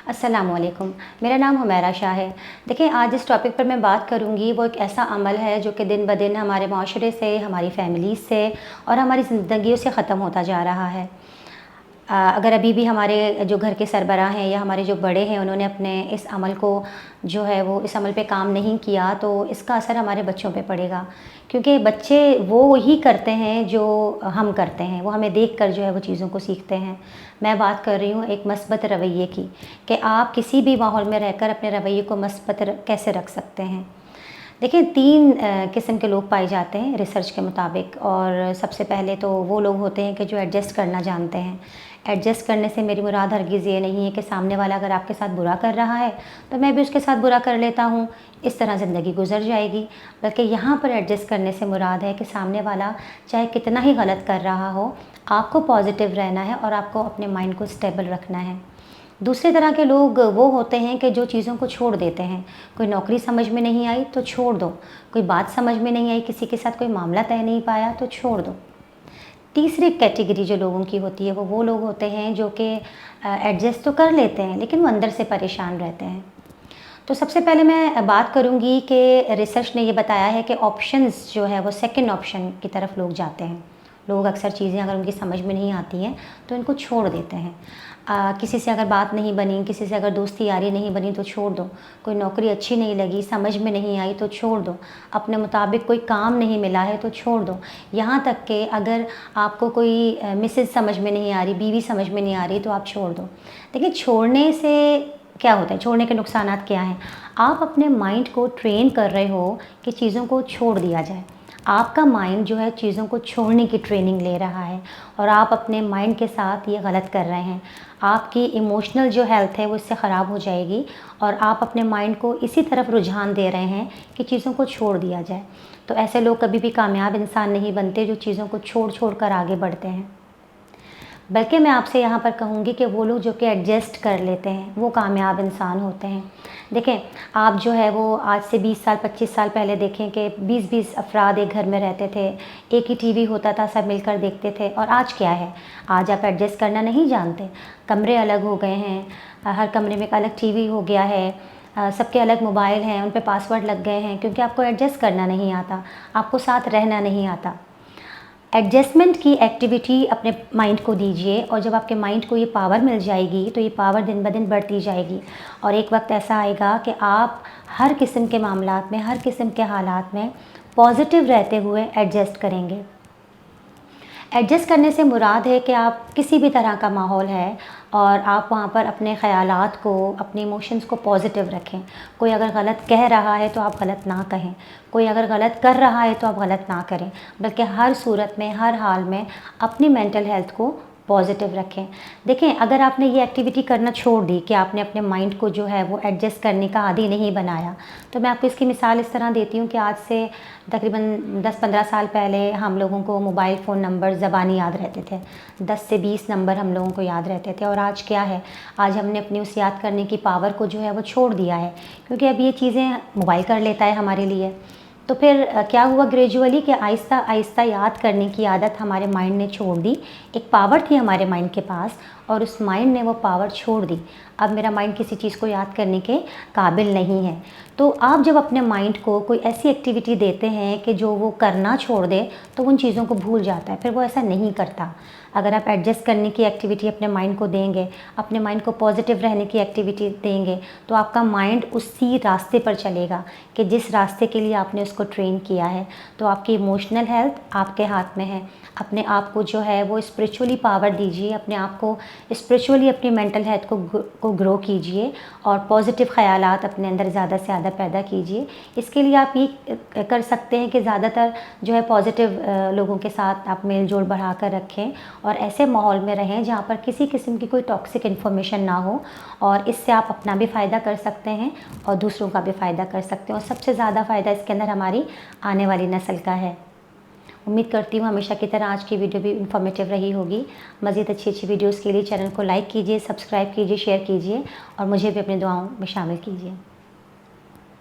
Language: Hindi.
अस्सलामुअलैकुम। मेरा नाम हुमैरा शाह है। देखिए, आज जिस टॉपिक पर मैं बात करूँगी वो एक ऐसा अमल है जो कि दिन ब दिन हमारे माशरे से, हमारी फ़ैमिलीज़ से और हमारी ज़िंदगियों से ख़त्म होता जा रहा है। अगर अभी भी हमारे जो घर के सरबराह हैं या हमारे जो बड़े हैं उन्होंने अपने इस अमल को जो है वो इस अमल पे काम नहीं किया तो इसका असर हमारे बच्चों पे पड़ेगा। क्योंकि बच्चे वो ही करते हैं जो हम करते हैं, वो हमें देखकर जो है वो चीज़ों को सीखते हैं। मैं बात कर रही हूँ एक मस्बत रवैये की, कि आप किसी भी माहौल में रहकर अपने रवैये को मस्बत कैसे रख सकते हैं। देखिए, 3 किस्म के लोग पाए जाते हैं रिसर्च के मुताबिक। और सबसे पहले तो वो लोग होते हैं कि जो एडजस्ट करना जानते हैं। एडजस्ट करने से मेरी मुराद हरगिज़ ये नहीं है कि सामने वाला अगर आपके साथ बुरा कर रहा है तो मैं भी उसके साथ बुरा कर लेता हूँ, इस तरह ज़िंदगी गुजर जाएगी। बल्कि यहाँ पर एडजस्ट करने से मुराद है कि सामने वाला चाहे कितना ही गलत कर रहा हो, आपको पॉजिटिव रहना है और आपको अपने माइंड को स्टेबल रखना है। दूसरी तरह के लोग वो होते हैं कि जो चीज़ों को छोड़ देते हैं। कोई नौकरी समझ में नहीं आई तो छोड़ दो, कोई बात समझ में नहीं आई, किसी के साथ कोई मामला तय नहीं पाया तो छोड़ दो। तीसरी कैटेगरी जो लोगों की होती है वो लोग होते हैं जो कि एडजस्ट तो कर लेते हैं लेकिन वो अंदर से परेशान रहते हैं। तो सबसे पहले मैं बात करूंगी कि रिसर्च ने ये बताया है कि ऑप्शंस जो है वो सेकंड ऑप्शन की तरफ लोग जाते हैं। लोग अक्सर चीज़ें अगर उनकी समझ में नहीं आती हैं तो इनको छोड़ देते हैं। किसी से अगर बात नहीं बनी, किसी से अगर दोस्ती यारी नहीं बनी तो छोड़ दो। कोई नौकरी अच्छी नहीं लगी, समझ में नहीं आई तो छोड़ दो। अपने मुताबिक कोई काम नहीं मिला है तो छोड़ दो। यहाँ तक कि अगर आपको कोई मिसेज समझ में नहीं आ रही, बीवी समझ में नहीं आ रही तो आप छोड़ दो। देखिए, छोड़ने से क्या होता है, छोड़ने के नुकसानात क्या हैं। आप अपने माइंड को ट्रेन कर रहे हो कि चीज़ों को छोड़ दिया जाए। आपका माइंड जो है चीज़ों को छोड़ने की ट्रेनिंग ले रहा है और आप अपने माइंड के साथ ये गलत कर रहे हैं। आपकी इमोशनल जो हेल्थ है वो इससे ख़राब हो जाएगी और आप अपने माइंड को इसी तरफ रुझान दे रहे हैं कि चीज़ों को छोड़ दिया जाए। तो ऐसे लोग कभी भी कामयाब इंसान नहीं बनते जो चीज़ों को छोड़ कर आगे बढ़ते हैं। बल्कि मैं आपसे यहाँ पर कहूँगी कि वो लोग जो कि एडजस्ट कर लेते हैं वो कामयाब इंसान होते हैं। देखें, आप जो है वो आज से 20 साल 25 साल पहले देखें कि 20-20 अफराद एक घर में रहते थे, एक ही टीवी होता था, सब मिलकर देखते थे। और आज क्या है, आज आप एडजस्ट करना नहीं जानते। कमरे अलग हो गए हैं, हर कमरे में एक अलग टीवी हो गया है, सबके अलग मोबाइल हैं, उन पर पासवर्ड लग गए हैं, क्योंकि आपको एडजस्ट करना नहीं आता, आपको साथ रहना नहीं आता। एडजस्टमेंट की एक्टिविटी अपने माइंड को दीजिए और जब आपके माइंड को ये पावर मिल जाएगी तो ये पावर दिन ब दिन बढ़ती जाएगी और एक वक्त ऐसा आएगा कि आप हर किस्म के मामलात में, हर किस्म के हालात में पॉजिटिव रहते हुए एडजस्ट करेंगे। एडजस्ट करने से मुराद है कि आप किसी भी तरह का माहौल है और आप वहाँ पर अपने ख़यालात को, अपने इमोशंस को पॉजिटिव रखें। कोई अगर गलत कह रहा है तो आप गलत ना कहें, कोई अगर गलत कर रहा है तो आप गलत ना करें, बल्कि हर सूरत में, हर हाल में अपनी मेंटल हेल्थ को पॉजिटिव रखें। देखें, अगर आपने ये एक्टिविटी करना छोड़ दी कि आपने अपने माइंड को जो है वो एडजस्ट करने का आदी नहीं बनाया, तो मैं आपको इसकी मिसाल इस तरह देती हूँ कि आज से तकरीबन 10-15 साल पहले हम लोगों को मोबाइल फ़ोन नंबर ज़बानी याद रहते थे। 10 से 20 नंबर हम लोगों को याद रहते थे और आज क्या है, आज हमने अपनी उस याद करने की पावर को जो है वो छोड़ दिया है, क्योंकि अब ये चीज़ें मोबाइल कर लेता है हमारे लिए। तो फिर क्या हुआ ग्रेजुअली कि आहिस्ता आहिस्ता याद करने की आदत हमारे माइंड ने छोड़ दी। एक पावर थी हमारे माइंड के पास और उस माइंड ने वो पावर छोड़ दी। अब मेरा माइंड किसी चीज़ को याद करने के काबिल नहीं है। तो आप जब अपने माइंड को कोई ऐसी एक्टिविटी देते हैं कि जो वो करना छोड़ दे तो उन चीज़ों को भूल जाता है, फिर वो ऐसा नहीं करता। अगर आप एडजस्ट करने की एक्टिविटी अपने माइंड को देंगे, अपने माइंड को पॉजिटिव रहने की एक्टिविटी देंगे, तो आपका माइंड उसी रास्ते पर चलेगा कि जिस रास्ते के लिए आपने उसको ट्रेन किया है। तो आपकी इमोशनल हेल्थ आपके हाथ में है। अपने आप को जो है वो स्पिरिचुअली पावर दीजिए, अपने आप को स्पिरिचुअली, अपनी मेंटल हेल्थ को ग्रो कीजिए और पॉजिटिव ख़यालात अपने अंदर ज़्यादा से ज़्यादा पैदा कीजिए। इसके लिए आप ये कर सकते हैं कि ज़्यादातर जो है पॉजिटिव लोगों के साथ आप मेल जोल बढ़ा कर रखें और ऐसे माहौल में रहें जहाँ पर किसी किस्म की कोई टॉक्सिक इन्फॉर्मेशन ना हो। और इससे आप अपना भी फ़ायदा कर सकते हैं और दूसरों का भी फ़ायदा कर सकते हैं और सबसे ज़्यादा फ़ायदा इसके अंदर हमारी आने वाली नस्ल का है। उम्मीद करती हूँ हमेशा की तरह आज की वीडियो भी इन्फॉर्मेटिव रही होगी। मज़ीद अच्छी वीडियोज़ के लिए चैनल को लाइक कीजिए, सब्सक्राइब कीजिए, शेयर कीजिए और मुझे भी अपनी दुआओं में शामिल कीजिए।